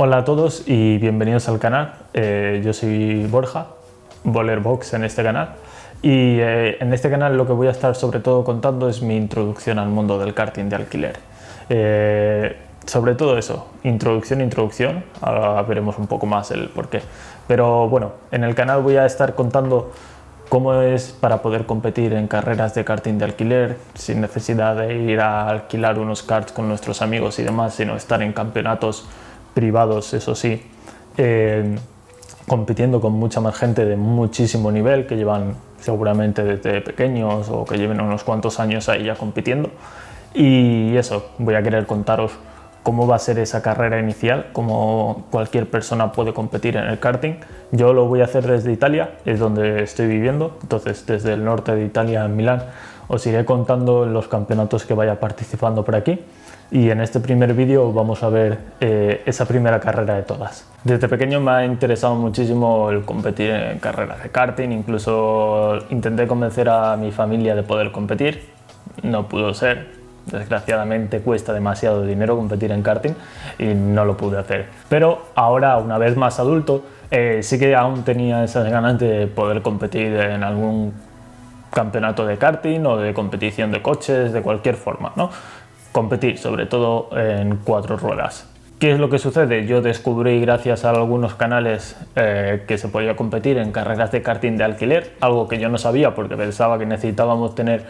Hola a todos y bienvenidos al canal. Yo soy Borja, Bolerbox en este canal. Y en este canal lo que voy a estar sobre todo contando es mi introducción al mundo del karting de alquiler. Sobre todo eso, introducción, ahora veremos un poco más el porqué. Pero bueno, en el canal voy a estar contando cómo es para poder competir en carreras de karting de alquiler sin necesidad de ir a alquilar unos karts con nuestros amigos y demás, sino estar en campeonatos privados, eso sí, compitiendo con mucha más gente de muchísimo nivel que llevan seguramente desde pequeños o que lleven unos cuantos años ahí ya compitiendo. Y eso, voy a querer contaros cómo va a ser esa carrera inicial, cómo cualquier persona puede competir en el karting. Yo lo voy a hacer desde Italia, es donde estoy viviendo, entonces desde el norte de Italia, en Milán, os iré contando los campeonatos que vaya participando por aquí. Y en este primer vídeo vamos a ver esa primera carrera de todas. Desde pequeño me ha interesado muchísimo el competir en carreras de karting, incluso intenté convencer a mi familia de poder competir, no pudo ser. Desgraciadamente cuesta demasiado dinero competir en karting y no lo pude hacer. Pero ahora, una vez más adulto, sí que aún tenía esas ganas de poder competir en algún campeonato de karting o de competición de coches, de cualquier forma, ¿no? Competir, sobre todo en 4 ruedas. ¿Qué es lo que sucede? Yo descubrí, gracias a algunos canales, que se podía competir en carreras de karting de alquiler, algo que yo no sabía porque pensaba que necesitábamos tener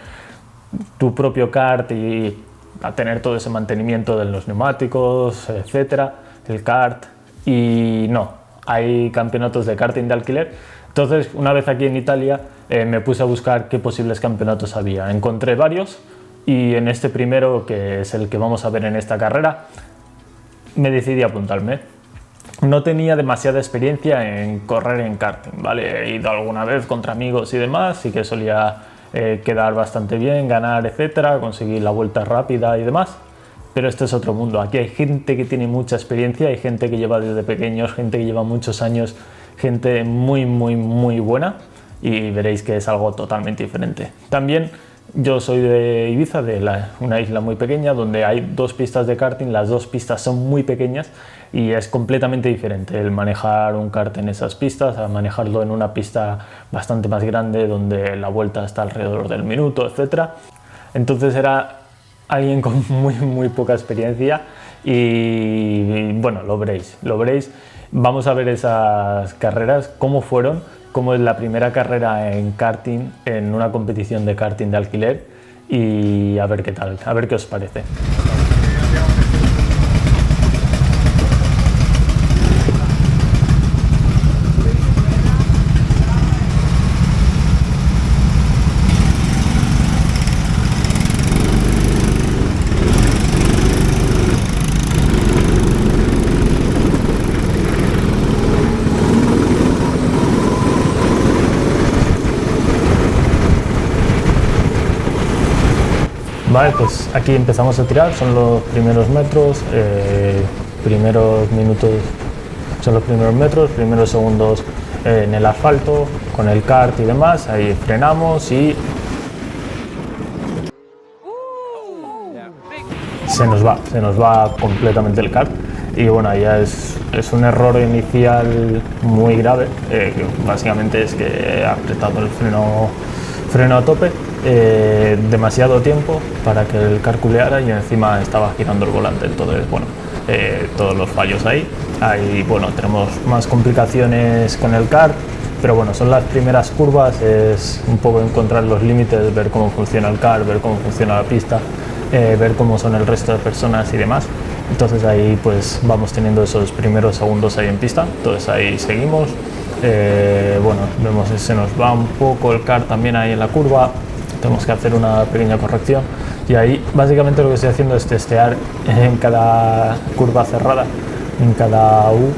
tu propio kart y a tener todo ese mantenimiento de los neumáticos, etcétera, el kart, y no, hay campeonatos de karting de alquiler. Entonces, una vez aquí en Italia, me puse a buscar qué posibles campeonatos había. Encontré varios y en este primero, que es el que vamos a ver en esta carrera, me decidí a apuntarme. No tenía demasiada experiencia en correr en karting, ¿vale? He ido alguna vez contra amigos y demás, y que solía quedar bastante bien, ganar, etcétera, conseguir la vuelta rápida y demás. Pero este es otro mundo. Aquí hay gente que tiene mucha experiencia, hay gente que lleva desde pequeños, gente que lleva muchos años, gente muy buena, y veréis que es algo totalmente diferente. También yo soy de Ibiza, una isla muy pequeña donde hay 2 pistas de karting. Las 2 pistas son muy pequeñas y es completamente diferente el manejar un kart en esas pistas a manejarlo en una pista bastante más grande donde la vuelta está alrededor del minuto, etc. Entonces era alguien con muy poca experiencia y bueno, lo veréis. Vamos a ver esas carreras, cómo fueron, cómo es la primera carrera en karting, en una competición de karting de alquiler, y a ver qué tal, a ver qué os parece. Vale, pues aquí empezamos a tirar, son los primeros metros, primeros minutos son los primeros metros, primeros segundos en el asfalto, con el kart y demás, ahí frenamos y se nos va completamente el kart. Y bueno, ya es un error inicial muy grave, que básicamente es que he apretado el freno a tope, demasiado tiempo para que el kart culeara, y encima estaba girando el volante. Entonces, bueno, todos los fallos ahí. Bueno, tenemos más complicaciones con el kart, pero bueno, son las primeras curvas, es un poco encontrar los límites, ver cómo funciona el kart, ver cómo funciona la pista, ver cómo son el resto de personas y demás. Entonces ahí pues vamos teniendo esos primeros segundos ahí en pista. Entonces ahí seguimos, bueno, vemos que se nos va un poco el kart también ahí en la curva, tenemos que hacer una pequeña corrección, y ahí básicamente lo que estoy haciendo es testear en cada curva cerrada, en cada U,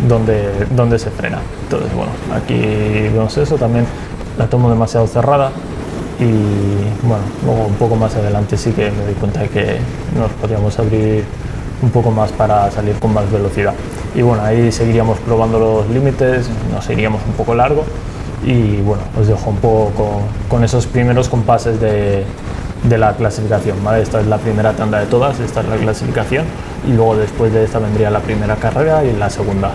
donde se frena. Entonces bueno, aquí vemos eso, también la tomo demasiado cerrada, y bueno, luego un poco más adelante sí que me di cuenta de que nos podíamos abrir un poco más para salir con más velocidad. Y bueno, ahí seguiríamos probando los límites, nos iríamos un poco largo, y bueno, os dejo un poco con esos primeros compases de de la clasificación, ¿vale? Esta es la primera tanda de todas, esta es la clasificación y luego después de esta vendría la primera carrera y la segunda.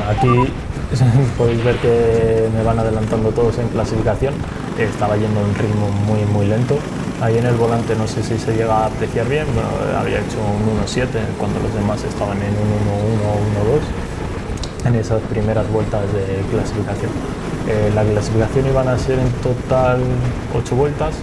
Aquí podéis ver que me van adelantando todos en clasificación. Estaba yendo a un ritmo muy lento. Ahí en el volante no sé si se llega a apreciar bien. Bueno, había hecho un 1.7 cuando los demás estaban en un 1.1 o 1.2 en esas primeras vueltas de clasificación. La clasificación iban a ser en total 8 vueltas.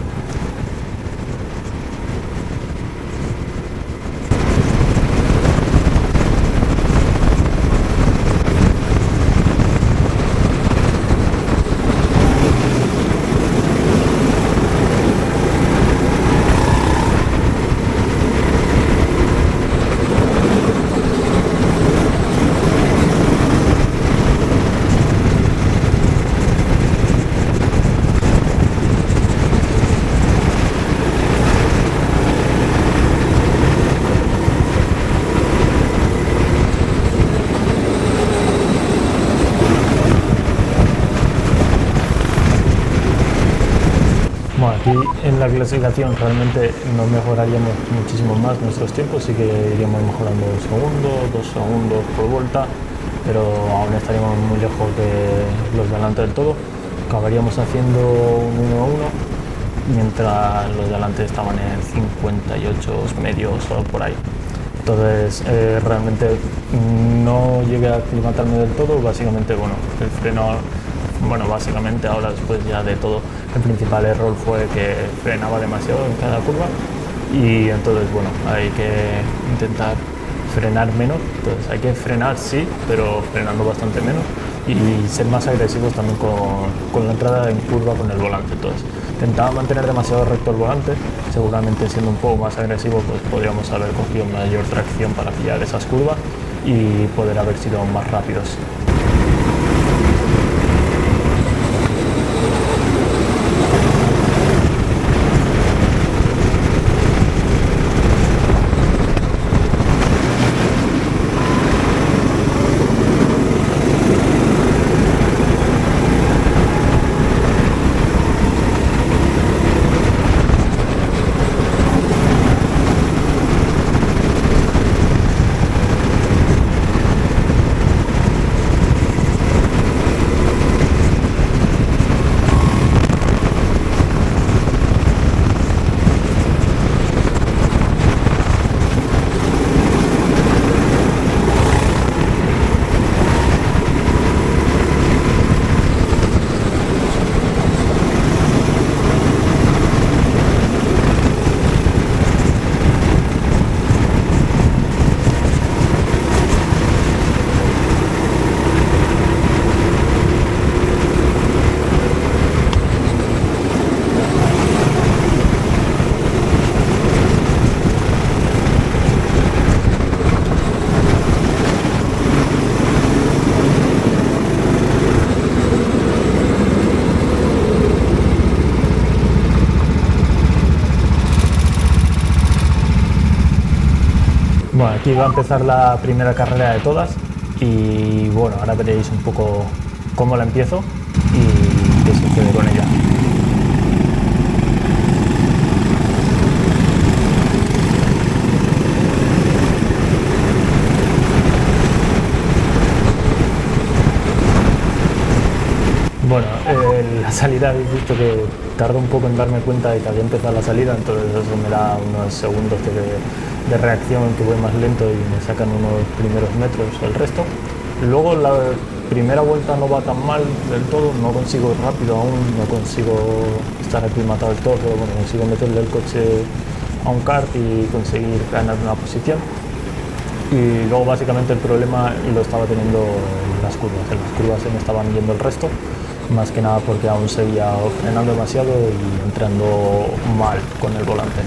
Bueno, aquí en la clasificación realmente no mejoraríamos muchísimo más nuestros tiempos, sí que iríamos mejorando un segundo, 2 segundos por vuelta, pero aún estaríamos muy lejos de los delante del todo. Acabaríamos haciendo un 1-1, mientras los delante estaban en 58 medios o por ahí. Entonces realmente no llegué a aclimatarme del todo, básicamente el freno, básicamente ahora después ya de todo, el principal error fue que frenaba demasiado en cada curva y entonces hay que intentar frenar menos, entonces hay que frenar sí, pero frenando bastante menos y ser más agresivos también con la entrada en curva con el volante. Entonces intentaba mantener demasiado recto el volante, seguramente siendo un poco más agresivo pues podríamos haber cogido mayor tracción para pillar esas curvas y poder haber sido más rápidos. Bueno, aquí va a empezar la primera carrera de todas y ahora veréis un poco cómo la empiezo y qué sucede con ella. La salida habéis visto que tardo un poco en darme cuenta de que había empezado la salida, entonces eso me da unos segundos de reacción en que voy más lento y me sacan unos primeros metros el resto. Luego la primera vuelta no va tan mal del todo, no consigo ir rápido aún, no consigo estar aclimatado del todo, pero consigo meterle el coche a un kart y conseguir ganar una posición. Y luego básicamente el problema lo estaba teniendo en las curvas se me estaban yendo el resto, más que nada porque aún seguía frenando demasiado y entrando mal con el volante.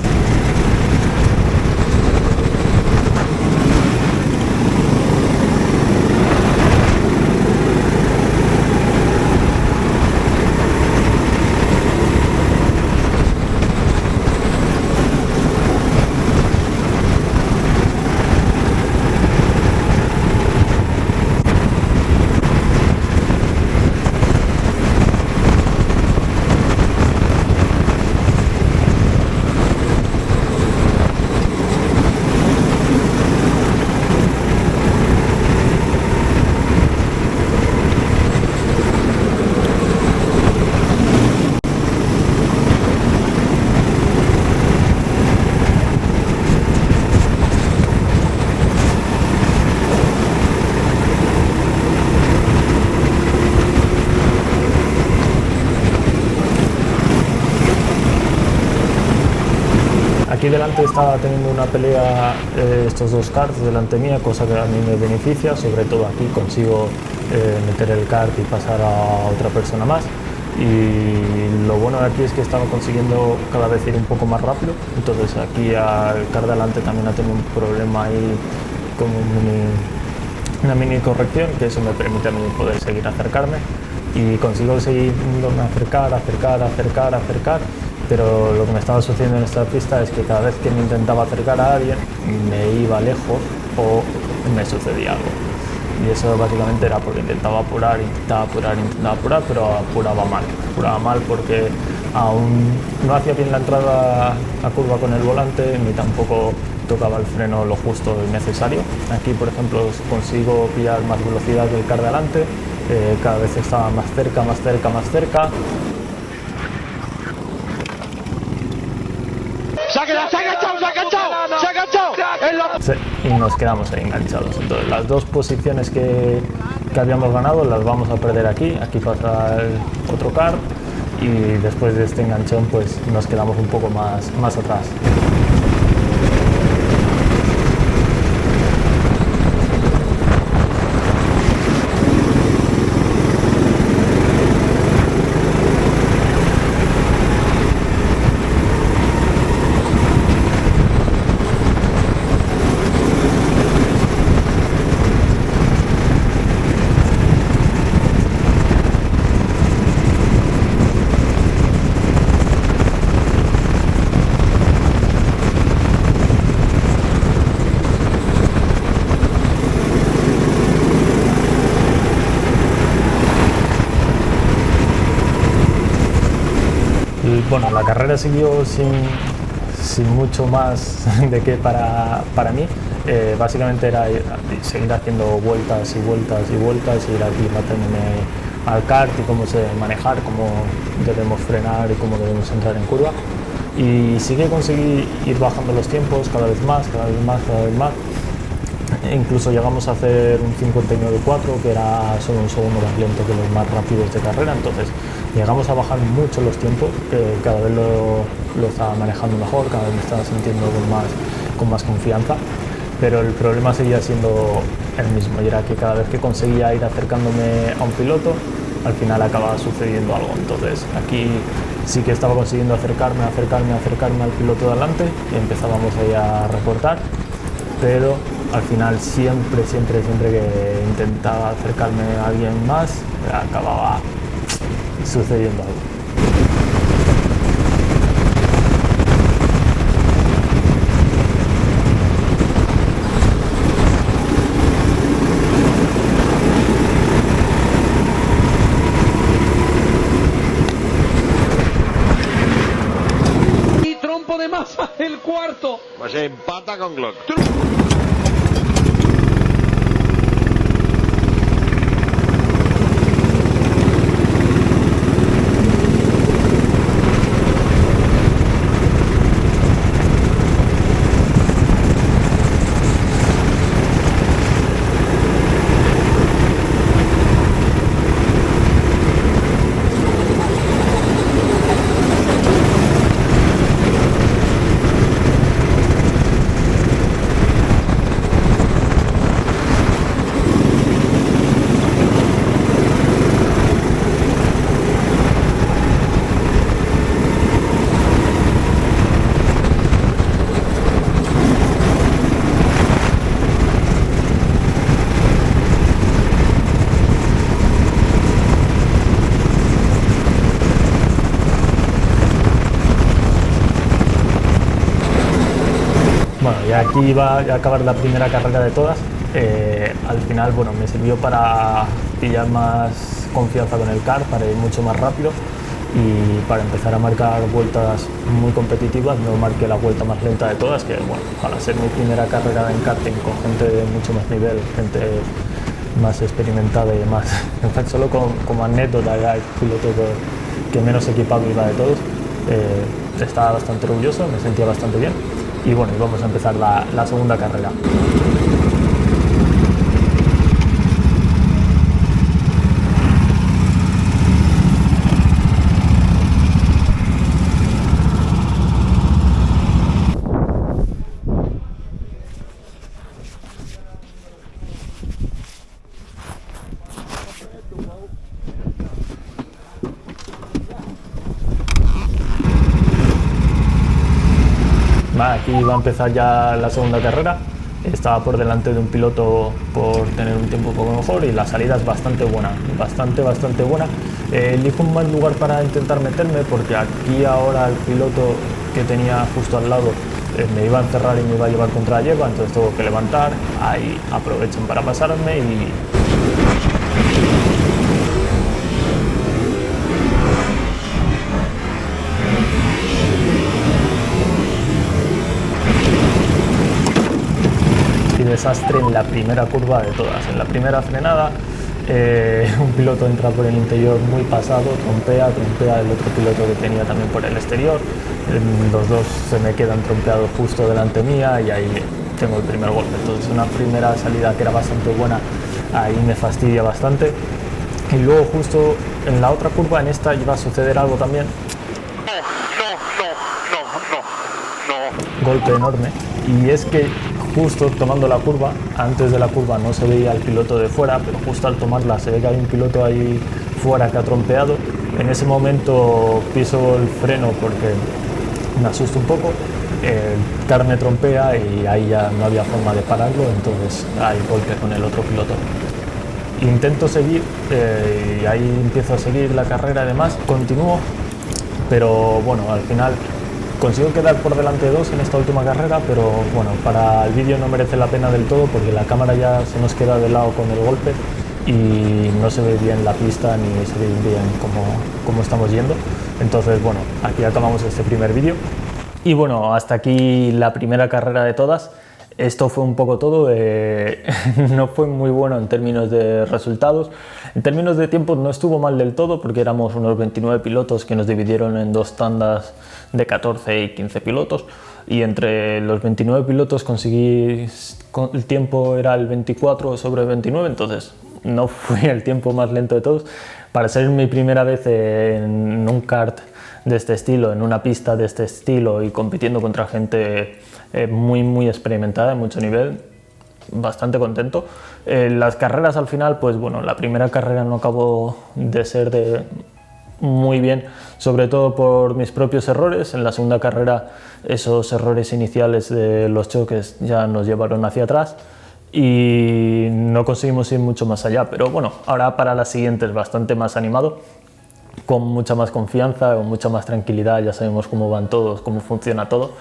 aquí delante estaba teniendo una pelea estos dos karts delante mía, cosa que a mí me beneficia, sobre todo aquí consigo meter el kart y pasar a otra persona más. Y lo bueno de aquí es que estaba consiguiendo cada vez ir un poco más rápido, entonces aquí al kart delante también ha tenido un problema ahí con una mini corrección, que eso me permite a mí poder seguir acercarme y consigo seguir acercar, pero lo que me estaba sucediendo en esta pista es que cada vez que me intentaba acercar a alguien me iba lejos o me sucedía algo. Y eso básicamente era porque intentaba apurar, pero apuraba mal porque aún no hacía bien la entrada a curva con el volante ni tampoco tocaba el freno lo justo y necesario. Aquí, por ejemplo, consigo pillar más velocidad que el kart de adelante, cada vez estaba más cerca. Y nos quedamos ahí enganchados. Entonces, las dos posiciones que habíamos ganado las vamos a perder aquí. Aquí pasa el otro kart y después de este enganchón pues nos quedamos un poco más atrás. Bueno, la carrera siguió sin mucho más de qué para mí. Básicamente era seguir haciendo vueltas, ir aquí matándome al kart y cómo se debe manejar, cómo debemos frenar y cómo debemos entrar en curva. Y sí que conseguí ir bajando los tiempos cada vez más. Incluso llegamos a hacer un 59.4, que era solo un segundo más lento que los más rápidos de carrera, entonces llegamos a bajar mucho los tiempos, que cada vez lo estaba manejando mejor, cada vez me estaba sintiendo con más confianza, pero el problema seguía siendo el mismo, y era que cada vez que conseguía ir acercándome a un piloto, al final acababa sucediendo algo. Entonces aquí sí que estaba consiguiendo acercarme al piloto de adelante y empezábamos ahí a recortar, pero al final siempre que intentaba acercarme a alguien más acababa sucediendo algo. Y trompo de masa el cuarto. Pues empata con Glock. Bueno, y aquí iba a acabar la primera carrera de todas. Al final, bueno, me sirvió para pillar más confianza con el kart, para ir mucho más rápido y para empezar a marcar vueltas muy competitivas. No marqué la vuelta más lenta de todas, que bueno, para ser mi primera carrera en karting con gente de mucho más nivel, gente más experimentada y demás. En fact, solo como anécdota, era el piloto que menos equipado iba de todos. Estaba bastante orgulloso, me sentía bastante bien. Y bueno, vamos a empezar la segunda carrera. nada, aquí va a empezar ya la segunda carrera. Estaba por delante de un piloto por tener un tiempo un poco mejor y la salida es bastante buena, bastante buena. Elijo un mal lugar para intentar meterme porque aquí ahora el piloto que tenía justo al lado me iba a encerrar y me iba a llevar contra la hierba, entonces tengo que levantar, ahí aprovechan para pasarme y desastre en la primera curva de todas. En la primera frenada un piloto entra por el interior muy pasado, trompea el otro piloto que tenía también por el exterior, los dos se me quedan trompeados justo delante mía y ahí tengo el primer golpe. Entonces una primera salida que era bastante buena, ahí me fastidia bastante. Y luego justo en la otra curva, en esta, iba a suceder algo también. Golpe enorme. Y es que justo tomando la curva, antes de la curva no se veía el piloto de fuera, pero justo al tomarla se ve que hay un piloto ahí fuera que ha trompeado. En ese momento piso el freno porque me asusto un poco, el car me trompea y ahí ya no había forma de pararlo, entonces hay golpe con el otro piloto. Intento seguir y ahí empiezo a seguir la carrera y demás, continúo, pero bueno, al final consigo quedar por delante de dos en esta última carrera, pero bueno, para el vídeo no merece la pena del todo porque la cámara ya se nos queda de lado con el golpe y no se ve bien la pista ni se ve bien cómo estamos yendo. Entonces bueno, aquí acabamos este primer vídeo y bueno, hasta aquí la primera carrera de todas. Esto fue un poco todo, no fue muy bueno en términos de resultados. En términos de tiempo no estuvo mal del todo porque éramos unos 29 pilotos que nos dividieron en dos tandas de 14 y 15 pilotos y entre los 29 pilotos conseguí, el tiempo era el 24 sobre 29, entonces no fue el tiempo más lento de todos. Para ser mi primera vez en un kart de este estilo, en una pista de este estilo y compitiendo contra gente muy experimentada, de mucho nivel, bastante contento. Las carreras al final, pues bueno, la primera carrera no acabó de ser muy bien, sobre todo por mis propios errores. En la segunda carrera esos errores iniciales de los choques ya nos llevaron hacia atrás y no conseguimos ir mucho más allá, pero bueno, ahora para las siguientes bastante más animado, con mucha más confianza, con mucha más tranquilidad, ya sabemos cómo van todos, cómo funciona todo,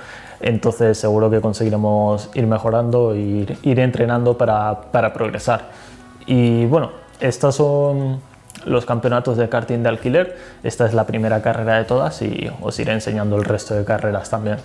entonces seguro que conseguiremos ir mejorando, ir entrenando para progresar. Y bueno, estos son los campeonatos de karting de alquiler, esta es la primera carrera de todas y os iré enseñando el resto de carreras también.